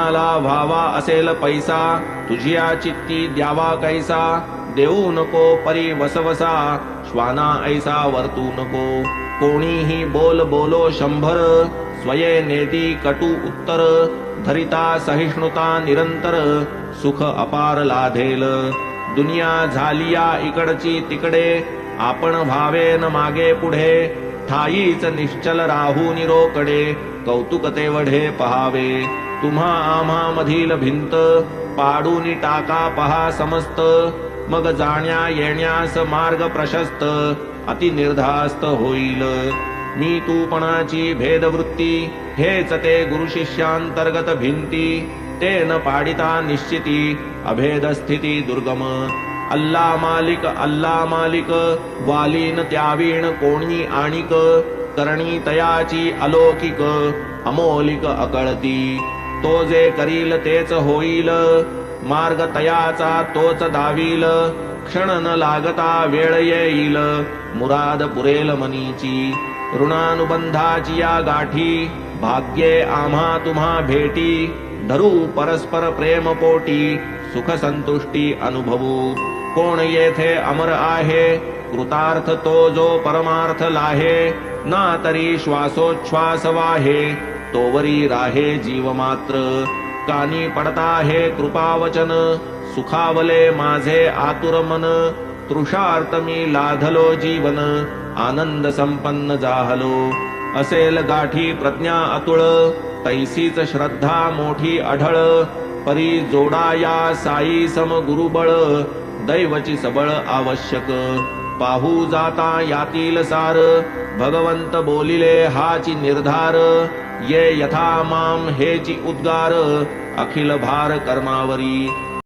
कोणाला व्हावा असेल पैसा, तुझिया चित्ती द्यावा कैसा, देऊ नको परी वसवसा, श्वाना ऐसा वर्तू नको. कोणीही बोल बोलो 100, स्वये नेती कटू उत्तर, धरिता सहिष्णुता निरंतर, सुख अपार लाधेल. दुनिया झालिया इकडची तिकडे, आपण व्हावे न मागे पुढे, ठाईच निश्चल राहू निरोकडे, कौतुक तेवढे पहावे. तुम्हा आम्हा मधील भिंत, पाडून टाका पहा समस्त, मग जाण्या येण्यास मार्ग प्रशस्त, अति निर्धास्त होईल. मी तूपणाची भेदवृत्ती, हेच ते गुरु शिष्यांतर्गत भिंती, ते न पाडिता निश्चिती, अभेद स्थिती दुर्गम. अल्ला मालिक वालीन त्यावीण कोणी आणिक, करणी तयाची अलौकिक, अमोलिक अकळती. तो जे करील तेच होईल, मार्ग तयाचा तोच दावील, क्षण न लागता वेळ येईल, मुराद पुरेल मनीची. ऋणानुबंधाची या गाठी, भाग्ये आम्हा तुम्हा भेटी, धरू परस्पर प्रेम पोटी, सुख संतुष्टी अनुभवू. कोण येथे अमर आहे, कृतार्थ तो जो परमार्थ लाहे, ना तरी श्वासोच्छ्वास वाहे, तोवरी राहे जीव मात्र. कानी पडता हे कृपावचन, सुखावले माझे आतुर मन, तृषार्थ मी लाधलो जीवन, आनंद संपन्न जाहलो. असेल गाठी प्रज्ञा अतुळ, तैसीच श्रद्धा मोठी अढळ, परी जोडाया साई सम गुरुबळ, दैवची सबळ आवश्यक. पाहू जाता यातील सार, भगवंत बोलिले हाची निर्धार, ये यथा माम हेची उद्गार, अखिल भार कर्मावरी.